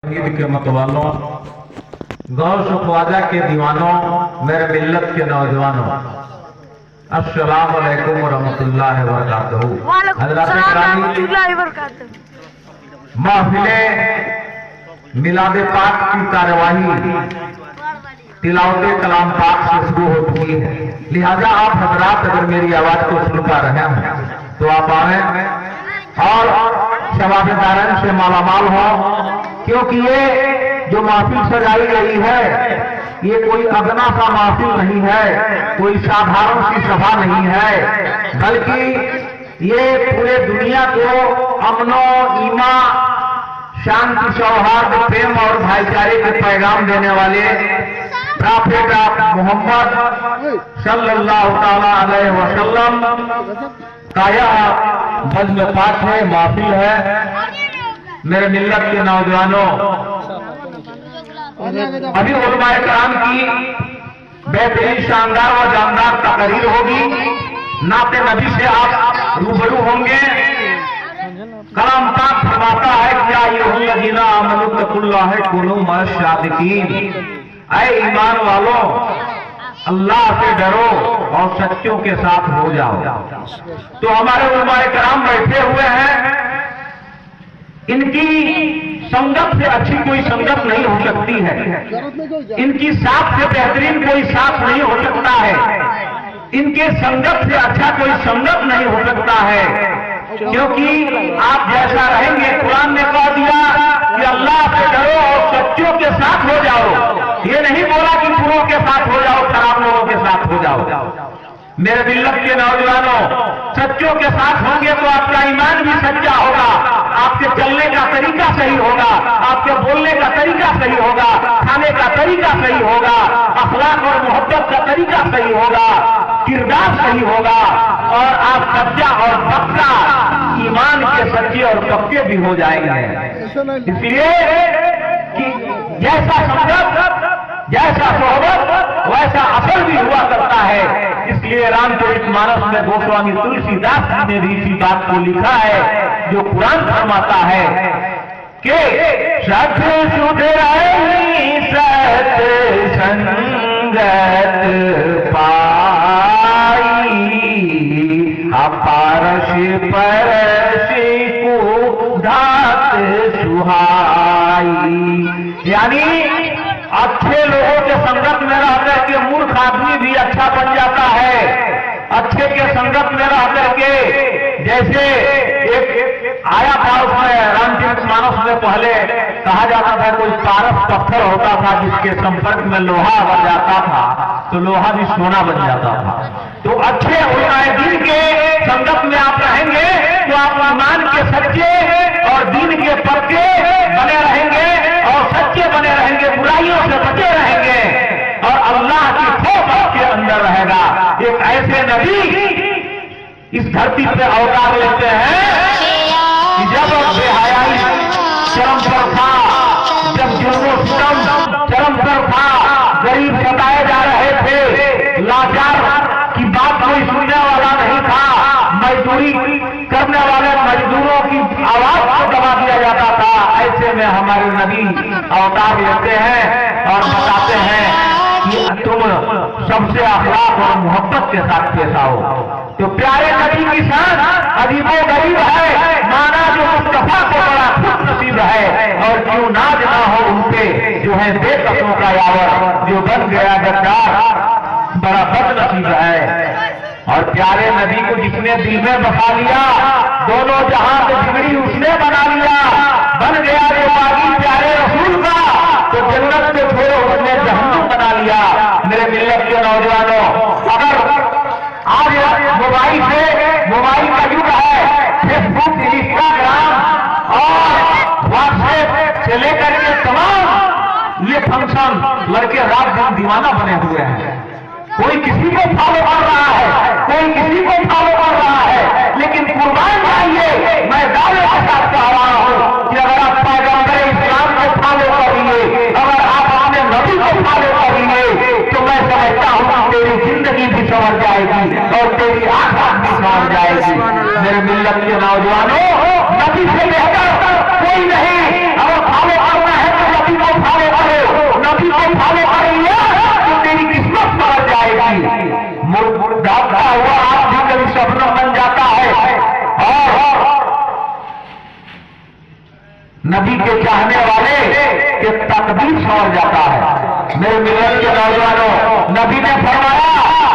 ईद के मतवालों, गौश ख्वाजा के दीवानों, मेरे मिल्लत के नौजवानों, अस्सलाम वालेकुम व रहमतुल्लाहि व बरकातहू। हज़रात महफिले मिलादे पाक की कार्यवाही तिलावते कलाम पाक से शुरू हो चुकी है। लिहाजा आप हजरात अगर मेरी आवाज को सुन पा रहे हैं तो आप आए और शबाब-ए-दारन से मालामाल हो, क्योंकि ये जो महफिल सजाई गई है ये कोई अदना सा महफिल नहीं है, कोई साधारण सी सभा नहीं है, बल्कि ये पूरे दुनिया को अमनो ईमा, शांति, सौहार्द, प्रेम और भाईचारे के पैगाम देने वाले प्रॉफेट मोहम्मद सल्लल्लाहु ताला अलैहि वसल्लम का यह बज़्म पाक है, महफिल है। मेरे मिल्लत के नौजवानों, अभी उलमाए कराम की बेहतरीन, शानदार व जानदार तकरीर होगी। नाते नबी से आप रूबरू होंगे। कलाम पाक फरमाता है क्या अय्युहल्लज़ीना आमनू तक़ुल्लाह कुनू मअश-शादिकीन, ऐ ईमान वालों अल्लाह से डरो और सच्चों के साथ हो जाओ। तो हमारे उलमाए कराम बैठे हुए हैं, इनकी संगत से अच्छी कोई संगत नहीं हो सकती है, इनकी साथ से बेहतरीन कोई साथ नहीं हो सकता है, इनके संगत से अच्छा कोई संगत नहीं हो सकता है, क्योंकि आप जैसा रहेंगे, कुरान ने कह दिया कि अल्लाह से डरो और सच्चों के साथ हो जाओ। ये नहीं बोला कि बुरों के साथ हो जाओ, खराब लोगों के साथ हो जाओ। मेरे मिल्लत के नौजवानों, सच्चों के साथ होंगे तो आपका ईमान भी सच्चा होगा, आपके चलने का तरीका सही होगा, आपके बोलने का तरीका सही होगा, खाने का तरीका सही होगा, अखलाक और मोहब्बत का तरीका सही होगा, किरदार सही होगा, और आप सच्चा और पक्का ईमान के सच्चे और पक्के भी हो जाएंगे। इसलिए कि जैसा संगत, जैसा सोहबत, वैसा असर भी हुआ करता है। इसलिए रामचरितमानस में गोस्वामी तुलसीदास जी ने भी इसी बात को लिखा है, जो कुरान फरमाता है कि सत सुधरई सत संगत पाई, अपारस परस को धात सुहाई। यानी अच्छे लोगों के संगत में रहकर के मूर्ख आदमी भी अच्छा बन जाता है, अच्छे के संगत में रहकर के, जैसे एक आया था उसमें रामचरितमानस में पहले कहा जाता था कोई पारस पत्थर होता था जिसके संपर्क में लोहा बन जाता था तो लोहा भी सोना बन जाता था। तो अच्छे उलमाए दीन के संगत में आप रहेंगे तो आप ईमान के सच्चे और दीन के पक्के बने रहेंगे और सच्चे बने रहेंगे, बुराइयों से बचे रहेंगे और अल्लाह की खौफ आपके अंदर रहेगा। एक ऐसे नबी इस धरती पे अवतार लेते हैं कि जब बेहयाई चरम पर था, जब जुल्म-ओ-सितम चरम पर था, गरीब सताए जा रहे थे, लाचार की बात कोई सुनने वाला नहीं था, मजदूरी करने वाले मजदूरों की आवाज को दबा दिया जाता था। ऐसे में हमारे नबी अवतार लेते हैं और बताते हैं कि तुम सबसे अखलाक और मोहब्बत के साथ पेश आओ। तो प्यारे नबी की शान अजीबो गरीब है, माना जो मुस्तफा को बड़ा खुश नसीब है, और क्यों नाज ना हो उनके जो है बेकसों का यावर, जो बन गया गद्दार बड़ा बदनसीब है। और प्यारे नबी को जिसने दिल में बसा लिया, दोनों जहां से बिगड़ी उसने बना लिया, बन गया जो बागी प्यारे रसूल का, तो जन्नत से छोड़ो उसने जहन्नुम बना लिया। मेरे मिल्लत के नौजवानों, अगर आज मोबाइल का युग है, फेसबुक, इंस्टाग्राम और व्हाट्सएप से लेकर के तमाम ये फंक्शन लड़के रात दिन दीवाना बने हुए हैं। कोई किसी को फॉलो कर रहा है, कोई किसी को फॉलो कर रहा है, लेकिन कुर्बान जाइए, मैं दावे के साथ कह रहा हूं कि अगर आप पैगंबर इस्लाम को फॉलो करेंगे, अगर आप अपने नबी को फॉलो करेंगे, तो मैं समझता हूं कि तेरी जिंदगी भी समझ जाएगी और तेरी आखिरत भी समझ जाएगी। मेरे मिल्लत के नौजवानों, नबी से बेहतर कोई नहीं, अगर फॉलो करना है चाहने वाले के तकदीर समझ जाता है। मेरे मिलन के नौजवानों, नबी ने फरमाया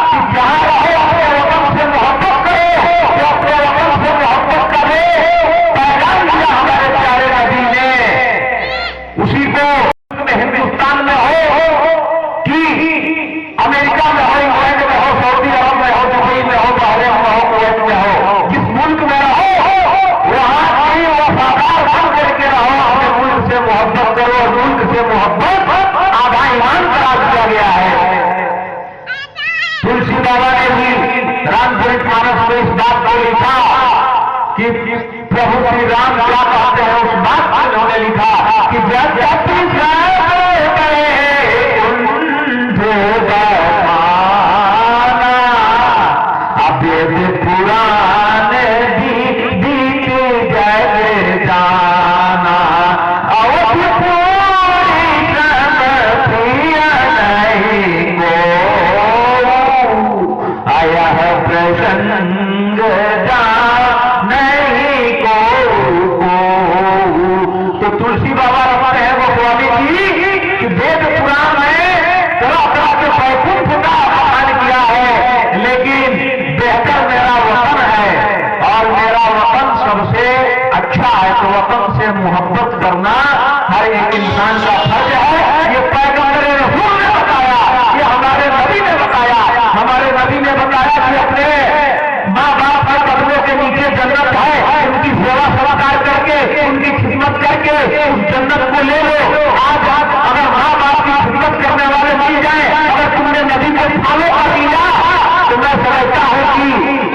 कि जहां रहो अपने वतन से मोहब्बत करो, तो अपने वतन से मोहब्बत करे। पैगाम दिया हमारे प्यारे नबी ने। उसी को हिंदुस्तान में हो कि अमेरिका में हो, इंग्लैंड में हो, सऊदी अरब में हो, दुबई में हो, बहरीन में हो, कुवैत में हो, जिस मुल्क में रहो वहां की वफादार बन करके रहो। अपने मुल्क से मोहब्बत करो। मुल्क से मोहब्बत आधा ईमान करार दिया गया है। तुलसी बाबा ने भी रामचरित मानस में इस बात को लिखा कि प्रभु श्री राम क्या कहते हैं। उस बात को उन्होंने लिखा कि जब पुराने बीत जग जाना अवध पूरी प्रिय नहीं को आया है प्रसंग जा नहीं को। तो तुलसी बाबा रखते हैं वो स्वामी जी कि वेद पुराण में तरह तरह के वैकुंठ का आह्वान किया है, लेकिन बेहतर मेरा वतन है और मेरा वतन सबसे अच्छा है। तो वतन से मोहब्बत करना हर एक इंसान का फर्ज है। ये पैगंबर रसूल ने बताया, ये हमारे नबी ने बताया। हमारे नबी ने बताया कि अपने माँ बाप के कदमों के नीचे जन्नत है, उनकी सेवा सत्कार करके, उनकी खिदमत करके उस जन्नत को ले लो। आज अगर माँ बाप की खिदमत करने वाले मिल जाए, अगर तुमने नबी के फॉलो कर लिया, तो मैं समझता हूं कि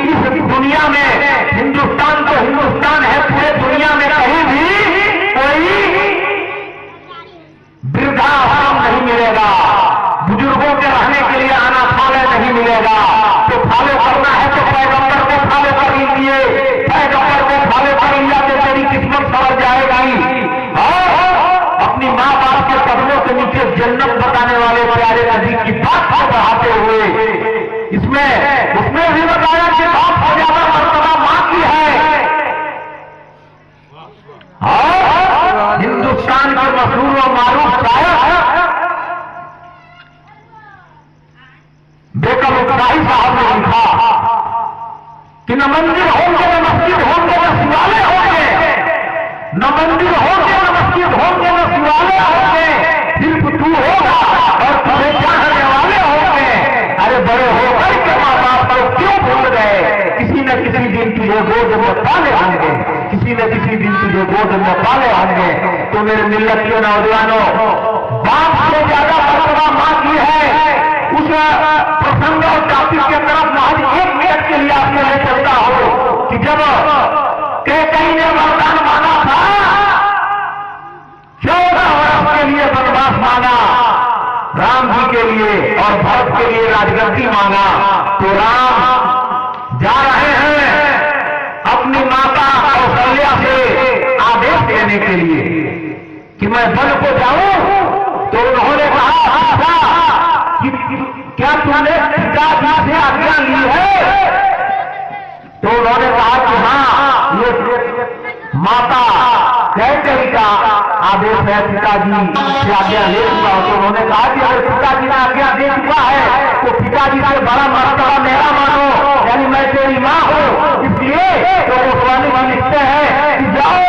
इस दुनिया में हिंदुस्तान तो हिंदुस्तान है, पूरे दुनिया में कहीं भी कोई वृद्धाश्रम नहीं मिलेगा, बुजुर्गों के रहने के लिए अनाथालय नहीं मिलेगा। तो फॉलो करना है तो पैगंबर को फॉलो कर लीजिए। पैगंबर को फॉलो कर लिया तो तेरी किस्मत संवर जाएगी। और अपनी माँ बाप के कदमों के नीचे जन्नत बताने वाले प्यारे नबी की बात को बढ़ाते हुए उसमें भी बताया कि बाप से ज्यादा मर्तबा मां की है। और हिंदुस्तान के मशहूर और मारूफ शायर बेकम उकराई साहब ने लिखा कि न मंदिर होंगे न मस्जिद होंगे न शिवालय होंगे, न मंदिर होंगे न मस्जिद होंगे न शिवालय होंगे, सिर्फ तू होगा और तुम्हें चाहने वाले होंगे। अरे बड़े होकर के माँ बाप को क्यों भूल गए? किसी न किसी दिन तुझे गोद में पाले होंगे, किसी न किसी दिन तुझे गोद में पाले होंगे। तो मेरे मिल्लत के नौजवानों, बाप से ज्यादा मर्तबा मां की है। उस प्रसंग और टॉपिक के तरफ महज एक मिनट के लिए आपके लिए चलता हो कि जब कैकेयी ने वरदान मांगा था, 14 वर्ष के लिए वनवास मांगा राम जी के लिए और भरत के लिए राजगद्दी मांगा। तो राम जा रहे हैं अपनी माता कौशल्या से आदेश देने के लिए कि मैं वन को जाऊं। तो उन्होंने कहा क्या तुमने पिताजी से आज्ञा ली है? तो उन्होंने कहा कि हाँ, ये माता कैकेयी का आदेश है, पिताजी से आज्ञा ले चुका। तो उन्होंने कहा कि अगर पिताजी ने आज्ञा दे चुका है तो पिताजी से बड़ा मर्तबा मेरा मानो, यानी मैं तेरी माँ हूं। इसलिए तो वो स्वामी जी लिखते हैं कि जाओ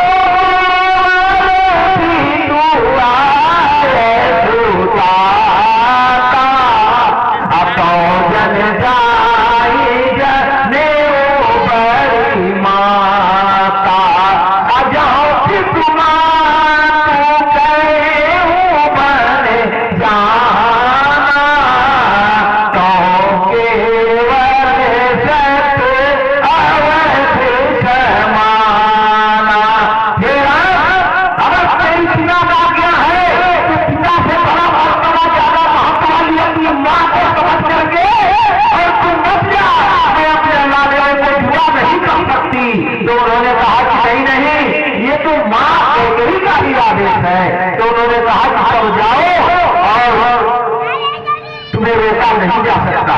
नहीं जा सकता।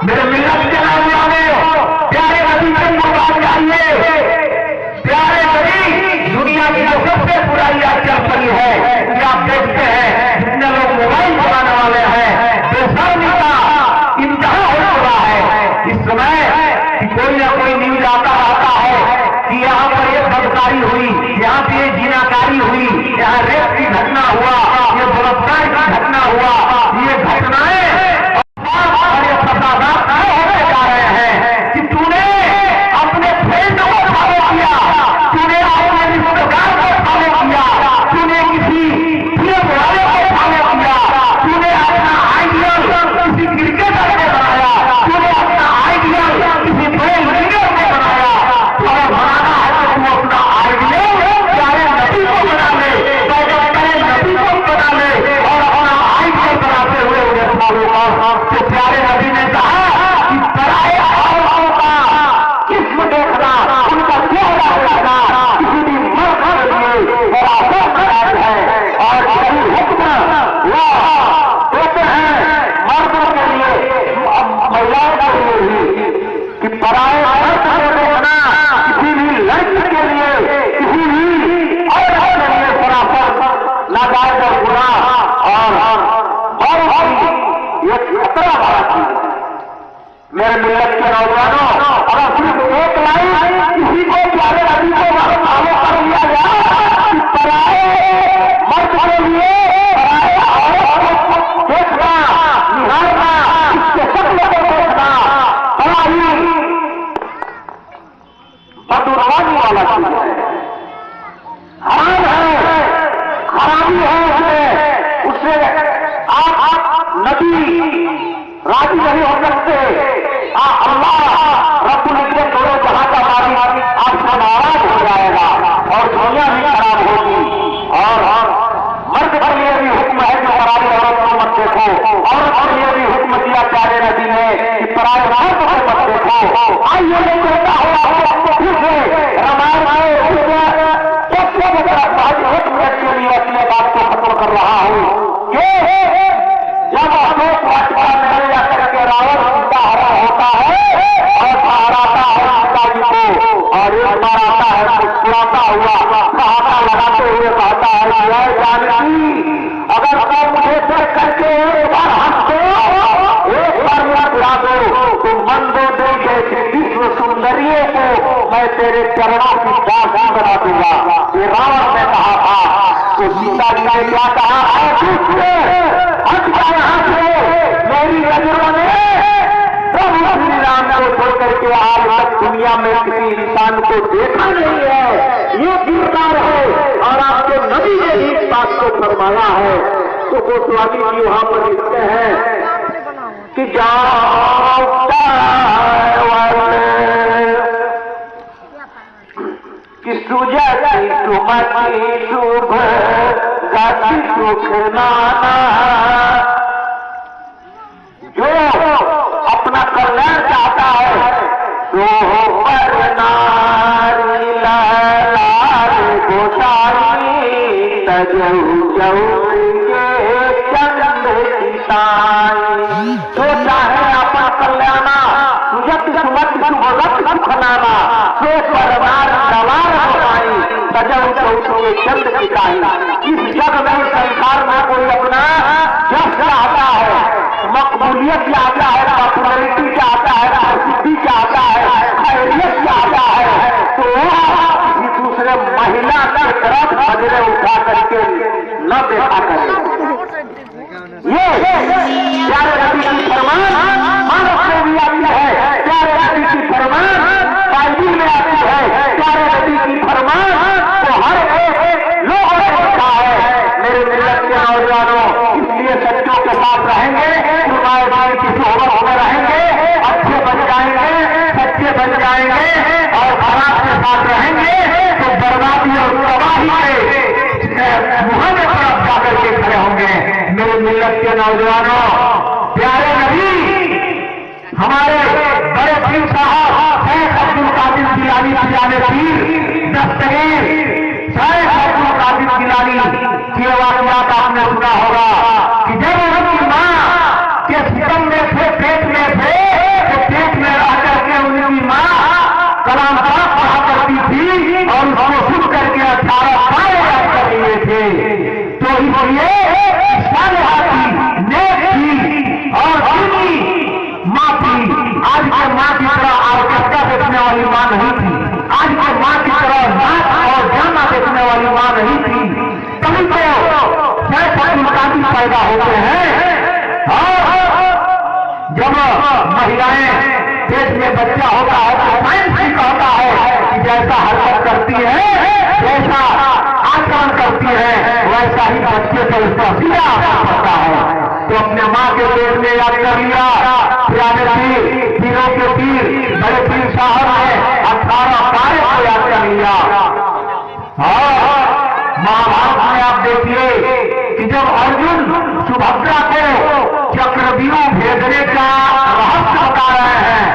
मेरे मिल्लत के नौजवानों, प्यारे नबी के कुर्बान जाइए। प्यारे नबी दुनिया की जो सबसे बुराई आज चल पड़ी है नाजायज और गुनाह और ये खतरा वाला चीज है। मेरे मिल्लत के नौजवानों, अगर सिर्फ एक लाइन किसी को प्यारे नबी को फॉलो कर लिया जाए, पराए मर्द के लिए पराए औरत को देखना, निहारना, इसके शक्ल को देखना बड़ा ही बदुर्वानी वाला चीज है, हराम है, खराबी है उससे आप नबी राजी नहीं हो सकते। अल्लाह रब्बुल इज्जत दोनों जहां का मालिक आपसे नाराज हो जाएगा और दुनिया भी खराब होगी। और मर्द के लिए भी हुक्म है कि पराई औरत को मत देखो, औरत के लिए भी हुक्म दिया प्यारे नबी ने कि पराई औरत को मत देखो। आइए नहीं कहता हुआ फिर से रामायण में सबसे बड़ा एक मिनट के लिए अपने बात को खत्म कर रहा हूं कि जब अशोक वाटिका में जाकर के रावण सीता हरण होता है और हराता है सीता जी को, और एक बार आता है मुस्कुराता हुआ कहाता लगाते हुए कहता है जानकी, अगर तुम मुझे देख करके एक बार हंस दो, एक बार मुस्कुरा दो, तो मन दो देंगे विश्व सुंदरियों को मैं तेरे चरणों की दासी बना दूंगा। ये रावण ने कहा था, तो सीता जी ने क्या कहा है, हट जा यहां से, मेरी नजरों ने प्रभु श्री राम को छोड़ करके आज तक दुनिया में किसी इंसान को देखा नहीं है, ये किरदार है। और आपके नबी ने भी इस बात को फरमाया है। तो गोस्वामी जी वहां पर लिखते हैं कि जाओ कि सुजती सुमति शुभ गति सुख नाना, जो अपना कल्याण चाहता है तो पर नारी लाल गोसाई तजऊ जऊ के चंद सीताई, जो चाहे अपना कल्याण सुजत सुमत सुभगत सुख नाना, सो परवार सवार होई तजऊ जऊ के चंद सीताई। इस जग में संसार में कोई अपना जस चाहता है, मकबूलियत चाहता है, पॉपुलरिटी चाहता है, प्रसिद्धि चाहता है, खैरियत चाहता है, तो किसी दूसरे महिला की तरफ नजरें उठा करके न देखा करे। ये प्यारे नबी की फरमान मानस में भी आती है, प्यारे नबी की फरमान बाइबिल में आती है, प्यारे नबी की फरमान तो हर एक लोगों ने देखा है। मेरे मिल्लत के नौजवानों, इसलिए सच्चों के साथ रहेंगे, की सोहबत में रहेंगे, अच्छे बन जाएंगे, सच्चे बन जाएंगे, और खराब के साथ रहेंगे तो बर्बादी और तबाही के मुंह में तरफ जाकर के खड़े होंगे। मेरे मिल्लत के नौजवानों, प्यारे नबी हमारे बड़े पीर साहब शेख अब्दुल कादिर जिलानी पियाने पीर दस्तगीर शेख अब्दुल कादिर जिलानी के वाक़यात आपने सुना होगा कि जब उनकी मां के सितम में थे, पेट में थे, तो पेट में रह करके उनकी मां कलाम पाक पढ़ा करती थी और उसको सुन करके 18 साल याद कर लिए थे। तो इसलिए सालेहाती नेक थी और दीनी मां थी। आज के मां की तरह आर्केस्ट्रा देखने वाली मां नहीं थी, आज के मां की तरह नाच और ड्रामा देखने वाली मां नहीं थी। कभी तो शेख अब्दुल कादिर पैदा होते हैं और जब महिलाएं पेट में बच्चा होता है तो साइंस भी कहता है कि जैसा हरकत करती है, जैसा आचरण करती है, वैसा ही बच्चे पर उसका सीधा असर पड़ता है। तो अपने मां के पेट में याद कर लिया, प्यारे पीर, पीरों के पीर बड़े पीर साहब ने 18 कार्य को याद कर लिया। और महाभारत में आप देखिए कि जब अर्जुन सुभद्रा को चक्रव्यूह भेजने का रहस्य बता रहे हैं,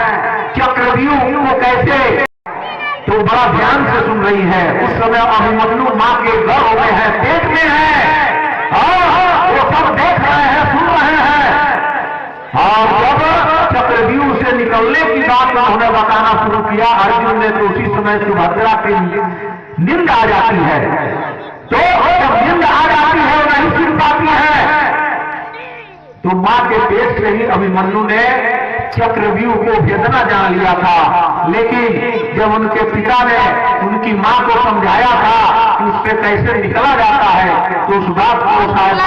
चक्रव्यूह को कैसे, तो बड़ा ध्यान से सुन रही है। उस समय अभिमन्यु मां के गर्भ में है, पेट में है, और वो सब देख रहे हैं, सुन रहे हैं। और जब चक्रव्यूह से निकलने की बात उन्होंने बताना शुरू किया अर्जुन ने, तो उसी समय सुभद्रा की नींद आ जाती है। तो जब नींद आ जाती है के पेट से ही अभिमन्यु ने चक्रव्यूह को भेदना जान लिया था। लेकिन जब उनके पिता ने उनकी मां को समझाया था कि उससे कैसे निकला जाता है, तो उस बात को शायद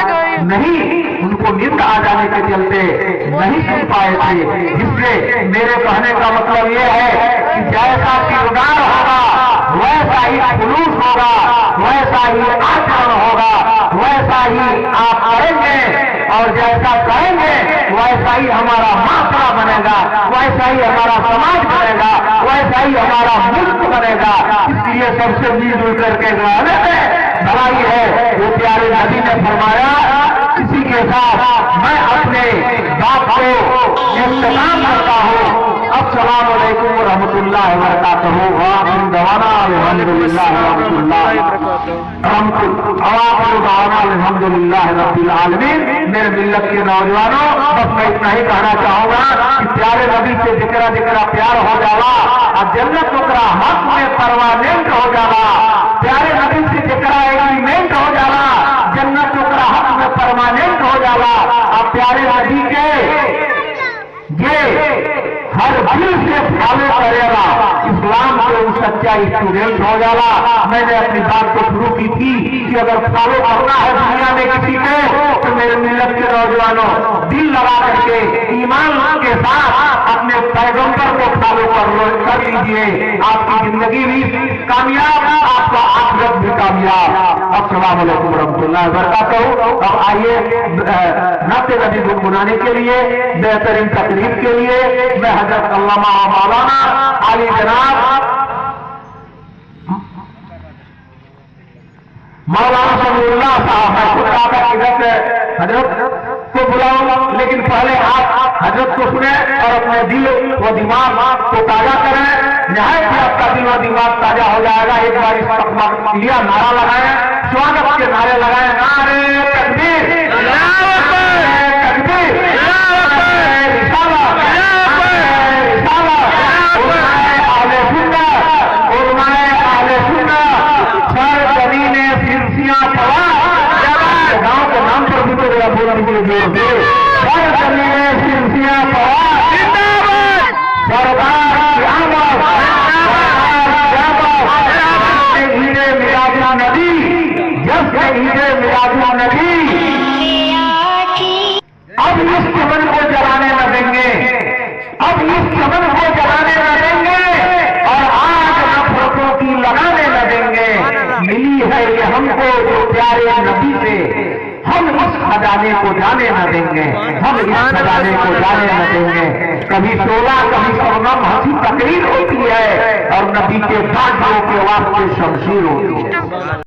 नहीं, उनको नींद आ जाने के चलते नहीं सुन पाए थे। जिससे मेरे कहने का मतलब यह है कि जैसा किरदार होगा वैसा ही जुलूस होगा, वैसा ही आचरण होगा, वैसा ही आप करेंगे, और जैसा करेंगे वैसा ही हमारा माशरा बनेगा, वैसा ही हमारा समाज बनेगा, वैसा ही हमारा मुल्क बनेगा। इसलिए सबसे मिलजुल करके रहने में भलाई है। वो प्यारे नबी ने फरमाया, इसी के साथ मैं अपने बाप को इख्तिताम करता हूँ। अस्सलाम वालेकुम रहमतुल्लाहि व बरकातहू। आखिर दवाना अल्हम्दुलिल्लाह अल्हम्दुलिल्लाह रब्बिल आलमीन। मेरे मिल्लत के नौजवानों, बस मैं इतना ही कहना चाहूंगा कि प्यारे नबी से जिकरा जिकरा प्यार हो जाला और जन्नत ओकरा हक में परमानेंट हो जाला। प्यारे नबी से जिकरा एग्रीमेंट हो जाला, जन्नत ओकरा हक में परमानेंट हो जाला। और प्यारे नबी के ये हर दिल से फॉलो करेगा, इस्लाम के उस सच्चा स्टूडेंट हो जाला। मैंने अपनी बात को शुरू की थी कि अगर फॉलो करना है दुनिया में किसी को, तो मेरे मिल्लत के नौजवानों दिल लगा करके ईमान के साथ अपने पैगंबर को फॉलो कर लीजिए। आपकी जिंदगी भी कामयाब, आपका आखिरत भी कामयाब। अस्सलाम वालेकुम रहमतुल्लाहि व बरकातहू। अब आइए नाते नबी गुनगुनाने के लिए, बेहतरीन तकरीर के लिए मैं हजरत अल्लामा मौलाना आली जनाब मौलाना समीउल्लाह साहब, मैं खुद आकर इधर से हजरत को बुलाऊं, लेकिन पहले आप हजरत को सुने और अपने दिल व दिमाग को ताजा करें। निहायत ही आपका दिल व दिमाग ताजा हो जाएगा। एक बार इस लिया नारा लगाए, स्वागत के नारे लगाए, नारे तकबीर, गांव के नाम पर भी तो पूरा नदी, जब मिलादुन नदी, अब इस चमन को जलाने न देंगे, अब इस चमन को जलाने न देंगे, और आग नफरतों की लगाने न देंगे। मिली है ये हमको जो प्यारे नबी से, हम इस खजाने को जाने न देंगे, हम इस खजाने को जाने न देंगे। कभी शोला, कभी शबनम, हंसी तकरीर होती है, और नबी के बाजों के वास्ते शमशीर होती है।